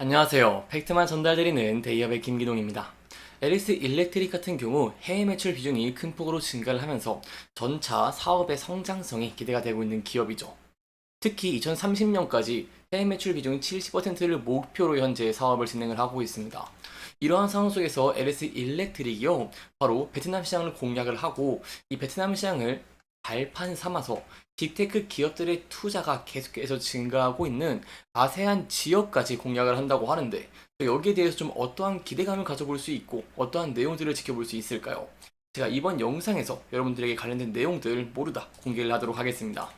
안녕하세요. 팩트만 전달드리는 데이업의 김기동입니다. LS 일렉트릭 같은 경우 해외 매출 비중이 큰 폭으로 증가를 하면서 전차 사업의 성장성이 기대가 되고 있는 기업이죠. 특히 2030년까지 해외 매출 비중 70%를 목표로 현재 사업을 진행을 하고 있습니다. 이러한 상황 속에서 LS 일렉트릭이요, 바로 베트남 시장을 공략을 하고 이 베트남 시장을 발판 삼아서 빅테크 기업들의 투자가 계속해서 증가하고 있는 아세안 지역까지 공략을 한다고 하는데 여기에 대해서 좀 어떠한 기대감을 가져볼 수 있고 어떠한 내용들을 지켜볼 수 있을까요? 제가 이번 영상에서 여러분들에게 관련된 내용들 모두 다 공개를 하도록 하겠습니다.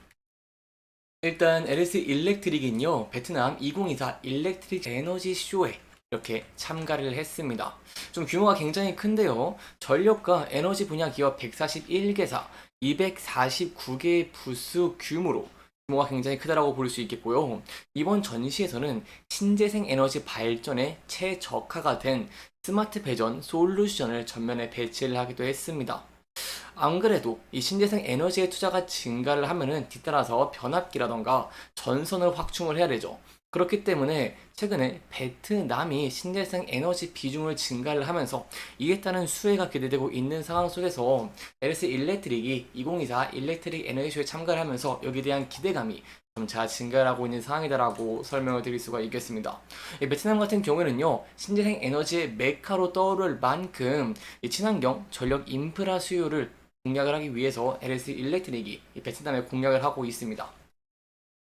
일단 LS 일렉트릭은요, 베트남 2024 일렉트릭 에너지 쇼에 이렇게 참가를 했습니다. 좀 규모가 굉장히 큰데요. 전력과 에너지 분야 기업 141개사, 249개의 부스 규모가 굉장히 크다라고 볼 수 있겠고요. 이번 전시에서는 신재생 에너지 발전에 최적화가 된 스마트 배전 솔루션을 전면에 배치를 하기도 했습니다. 안 그래도 이 신재생 에너지의 투자가 증가를 하면은 뒤따라서 변압기라던가 전선을 확충을 해야 되죠. 그렇기 때문에 최근에 베트남이 신재생 에너지 비중을 증가를 하면서 이에 따른 수혜가 기대되고 있는 상황 속에서 LS 일렉트릭이 2024 일렉트릭 에너지쇼에 참가를 하면서 여기에 대한 기대감이 점차 증가를 하고 있는 상황이다라고 설명을 드릴 수가 있겠습니다. 이 베트남 같은 경우에는요, 신재생 에너지의 메카로 떠오를 만큼 이 친환경 전력 인프라 수요를 공략을 하기 위해서 LS 일렉트릭이 베트남에 공략을 하고 있습니다.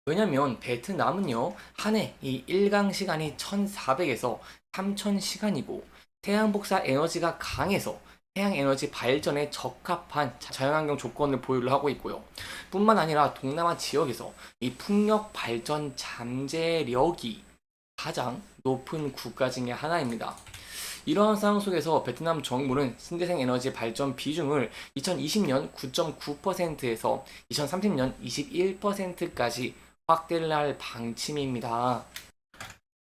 왜냐면 베트남은요, 한 해 이 일강 시간이 1400에서 3000시간이고 태양 복사 에너지가 강해서 태양 에너지 발전에 적합한 자연환경 조건을 보유를 하고 있고요. 뿐만 아니라 동남아 지역에서 이 풍력 발전 잠재력이 가장 높은 국가 중의 하나입니다. 이러한 상황 속에서 베트남 정부는 신재생 에너지 발전 비중을 2020년 9.9%에서 2030년 21%까지 확대를 할 방침입니다.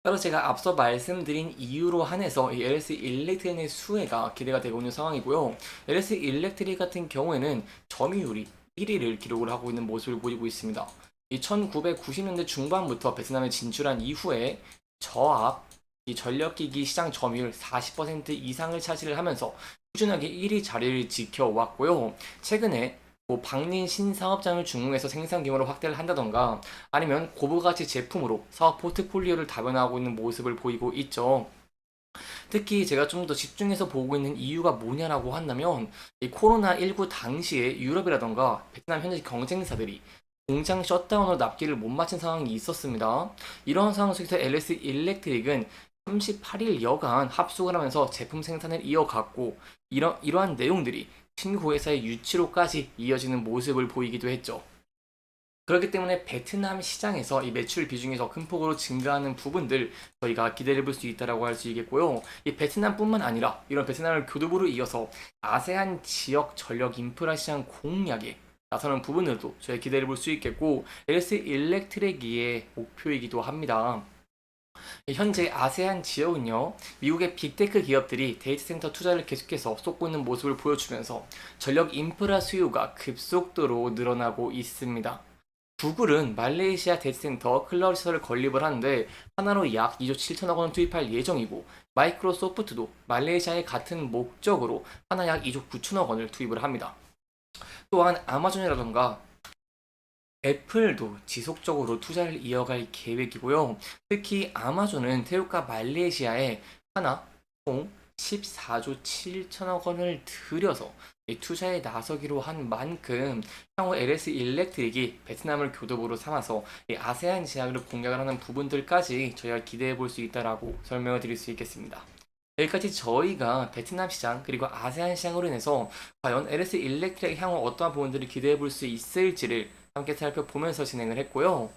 따로 제가 앞서 말씀드린 이유로 한해서 이 LS 일렉트릭의 수혜가 기대가 되고 있는 상황이고요. LS 일렉트릭 같은 경우에는 점유율이 1위를 기록을 하고 있는 모습을 보이고 있습니다. 이 1990년대 중반부터 베트남에 진출한 이후에 저압, 이 전력기기 시장 점유율 40% 이상을 차지를 하면서 꾸준하게 1위 자리를 지켜왔고요. 최근에 방린 신사업장을 중흥해서 생산 규모를 확대를 한다던가 아니면 고부가치 제품으로 사업 포트폴리오를 다변화하고 있는 모습을 보이고 있죠. 특히 제가 좀 더 집중해서 보고 있는 이유가 뭐냐라고 한다면 이 코로나19 당시에 유럽이라던가 베트남 현지 경쟁사들이 공장 셧다운으로 납기를 못 마친 상황이 있었습니다. 이러한 상황 속에서 LS 일렉트릭은 38일 여간 합숙을 하면서 제품 생산을 이어갔고 이러한 내용들이 신고 회사의 유치로까지 이어지는 모습을 보이기도 했죠. 그렇기 때문에 베트남 시장에서 이 매출 비중이 더 큰 폭으로 증가하는 부분들 저희가 기대해 볼 수 있다라고 할 수 있겠고요. 이 베트남뿐만 아니라 이런 베트남을 교두보로 이어서 아세안 지역 전력 인프라 시장 공략에 나서는 부분들도 저희 기대해 볼 수 있겠고 LS 일렉트릭의 목표이기도 합니다. 현재 아세안 지역은요, 미국의 빅테크 기업들이 데이터 센터 투자를 계속해서 쏟고 있는 모습을 보여주면서 전력 인프라 수요가 급속도로 늘어나고 있습니다. 구글은 말레이시아 데이터센터 클라우드 시설을 건립을 하는데 하나로 약 2조 7천억 원을 투입할 예정이고 마이크로소프트도 말레이시아의 같은 목적으로 하나 약 2조 9천억 원을 투입을 합니다. 또한 아마존이라던가 애플도 지속적으로 투자를 이어갈 계획이고요. 특히 아마존은 태국과 말레이시아에 하나 총 14조 7천억 원을 들여서 투자에 나서기로 한 만큼 향후 LS 일렉트릭이 베트남을 교두보로 삼아서 아세안 지역을 공략을 하는 부분들까지 저희가 기대해 볼 수 있다라고 설명을 드릴 수 있겠습니다. 여기까지 저희가 베트남 시장 그리고 아세안 시장으로 인해서 과연 LS 일렉트릭 향후 어떠한 부분들을 기대해 볼 수 있을지를 함께 살펴보면서 진행을 했고요.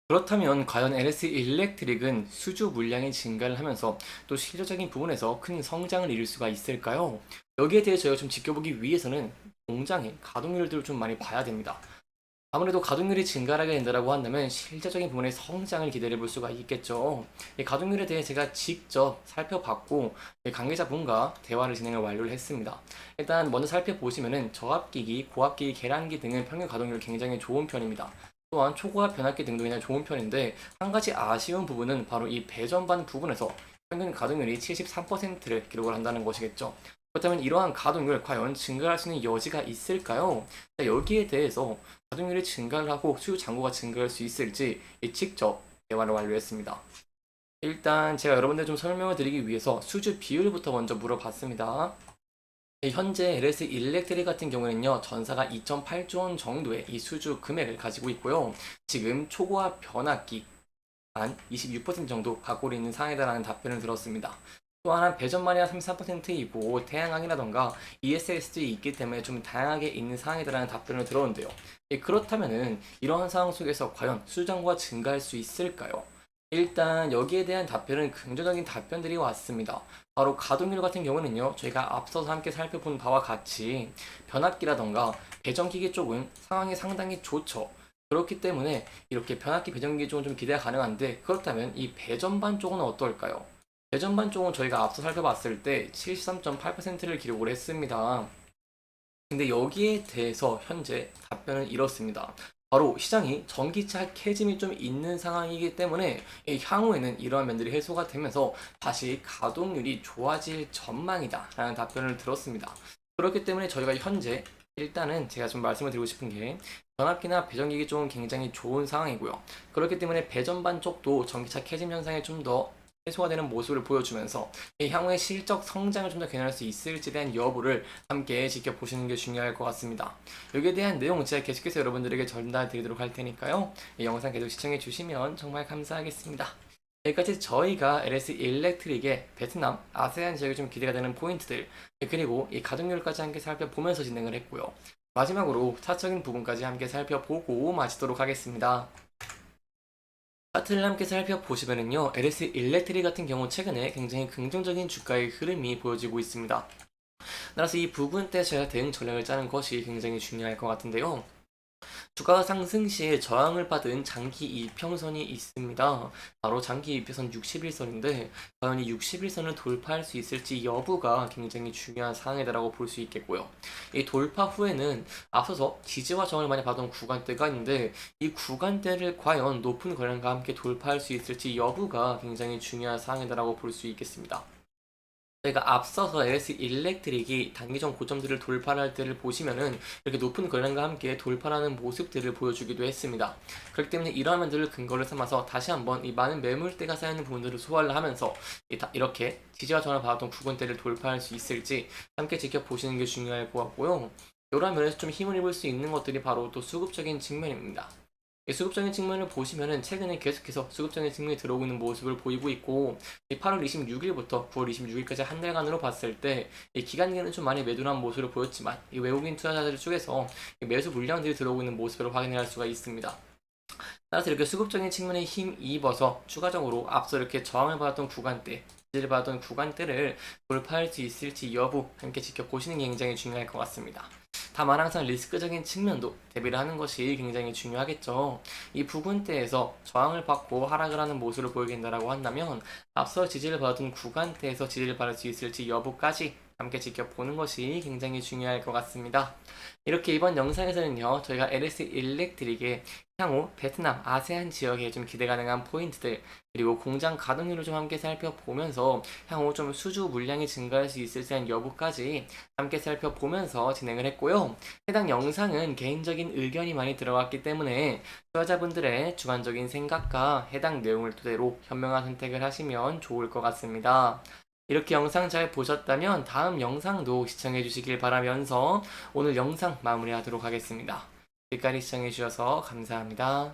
그렇다면 과연 LS 일렉트릭은 수주 물량의 증가를 하면서 또 실질적인 부분에서 큰 성장을 이룰 수가 있을까요? 여기에 대해 저희가 좀 지켜보기 위해서는 공장의 가동률들을 좀 많이 봐야 됩니다. 아무래도 가동률이 증가하게 된다고 한다면 실질적인 부분의 성장을 기대해 볼 수가 있겠죠. 이 가동률에 대해 제가 직접 살펴봤고 관계자분과 대화를 진행을 완료를 했습니다. 일단 먼저 살펴보시면은 저압기기, 고압기기, 계량기 등은 평균 가동률이 굉장히 좋은 편입니다. 또한 초고압 변압기 등도 그냥 좋은 편인데 한 가지 아쉬운 부분은 바로 이 배전반 부분에서 평균 가동률이 73%를 기록을 한다는 것이겠죠. 그렇다면 이러한 가동률 과연 증가할 수 있는 여지가 있을까요? 자, 여기에 대해서 가동률이 증가를 하고 수요 잔고가 증가할 수 있을지 직접 대화를 완료했습니다. 일단 제가 여러분들 좀 설명을 드리기 위해서 수주 비율부터 먼저 물어봤습니다. 현재 LS 일렉트릭 같은 경우에는요, 전사가 2.8조 원 정도의 이 수주 금액을 가지고 있고요. 지금 초고압 변압기 한 26% 정도 갖고 있는 상황이다라는 답변을 들었습니다. 또 하나 배전만이 한 33%이고 태양광이라던가 ESS도 있기 때문에 좀 다양하게 있는 상황이다라는 답변을 들었는데요. 그렇다면은 이러한 상황 속에서 과연 수주장고가 증가할 수 있을까요? 일단 여기에 대한 답변은 긍정적인 답변들이 왔습니다. 바로 가동률 같은 경우는요, 저희가 앞서서 함께 살펴본 바와 같이 변압기라던가 배전기기 쪽은 상황이 상당히 좋죠. 그렇기 때문에 이렇게 변압기 배전기 쪽은 좀 기대가 가능한데, 그렇다면 이 배전반 쪽은 어떨까요? 배전반 쪽은 저희가 앞서 살펴봤을 때 73.8%를 기록을 했습니다. 근데 여기에 대해서 현재 답변은 이렇습니다. 바로 시장이 전기차 캐짐이 좀 있는 상황이기 때문에 향후에는 이러한 면들이 해소가 되면서 다시 가동률이 좋아질 전망이다 라는 답변을 들었습니다. 그렇기 때문에 저희가 현재 일단은 제가 좀 말씀을 드리고 싶은 게 변압기나 배전기기 쪽은 굉장히 좋은 상황이고요. 그렇기 때문에 배전반 쪽도 전기차 캐짐 현상에 좀 더 해소가 되는 모습을 보여주면서 향후의 실적 성장을 좀 더 견인할 수 있을지에 대한 여부를 함께 지켜보시는 게 중요할 것 같습니다. 여기에 대한 내용 제가 계속해서 여러분들에게 전달 드리도록 할 테니까요. 이 영상 계속 시청해 주시면 정말 감사하겠습니다. 여기까지 저희가 LS 일렉트릭의 베트남, 아세안 지역에 좀 기대가 되는 포인트들, 그리고 이 가동률까지 함께 살펴보면서 진행을 했고요. 마지막으로 차적인 부분까지 함께 살펴보고 마치도록 하겠습니다. 차트를 함께 살펴보시면은요, LS 일렉트릭 같은 경우 최근에 굉장히 긍정적인 주가의 흐름이 보여지고 있습니다. 따라서 이 부분 때 제가 대응 전략을 짜는 것이 굉장히 중요할 것 같은데요. 주가가 상승 시에 저항을 받은 장기 이평선이 있습니다. 바로 장기 이평선 61선인데 과연 이 61선을 돌파할 수 있을지 여부가 굉장히 중요한 사항이다라고 볼 수 있겠고요. 이 돌파 후에는 앞서서 지지와 저항을 많이 받은 구간대가 있는데 이 구간대를 과연 높은 거래량과 함께 돌파할 수 있을지 여부가 굉장히 중요한 사항이다라고 볼 수 있겠습니다. 저희가 앞서서 LS 일렉트릭이 단기전 고점들을 돌파할 때를 보시면은 이렇게 높은 거래량과 함께 돌파하는 모습들을 보여주기도 했습니다. 그렇기 때문에 이러한 면들을 근거를 삼아서 다시 한번 이 많은 매물대가 쌓여있는 부분들을 소화를 하면서 이렇게 지지와 전환을 받았던 구간대를 돌파할 수 있을지 함께 지켜보시는 게 중요할 것 같고요. 이러한 면에서 좀 힘을 입을 수 있는 것들이 바로 또 수급적인 측면입니다. 수급적인 측면을 보시면은 최근에 계속해서 수급적인 측면이 들어오고 있는 모습을 보이고 있고 8월 26일부터 9월 26일까지 한 달간으로 봤을 때 기간계는 좀 많이 매도한 모습을 보였지만 이 외국인 투자자들 쪽에서 매수 물량들이 들어오고 있는 모습을 확인할 수가 있습니다. 따라서 이렇게 수급적인 측면에 힘입어서 추가적으로 앞서 이렇게 저항을 받았던 구간대, 지지를 받았던 구간대를 돌파할 수 있을지 여부 함께 지켜보시는 게 굉장히 중요할 것 같습니다. 다만 항상 리스크적인 측면도 대비를 하는 것이 굉장히 중요하겠죠. 이 부분대에서 저항을 받고 하락을 하는 모습을 보이게 된다고 한다면 앞서 지지를 받았던 구간대에서 지지를 받을 수 있을지 여부까지 함께 지켜보는 것이 굉장히 중요할 것 같습니다. 이렇게 이번 영상에서는요, 저희가 LS 일렉트릭의 향후 베트남, 아세안 지역에 좀 기대 가능한 포인트들, 그리고 공장 가동률을 좀 함께 살펴보면서 향후 좀 수주 물량이 증가할 수 있을지 대한 여부까지 함께 살펴보면서 진행을 했고요. 해당 영상은 개인적인 의견이 많이 들어갔기 때문에 투자자분들의 주관적인 생각과 해당 내용을 토대로 현명한 선택을 하시면 좋을 것 같습니다. 이렇게 영상 잘 보셨다면 다음 영상도 시청해 주시길 바라면서 오늘 영상 마무리하도록 하겠습니다. 여기까지 시청해 주셔서 감사합니다.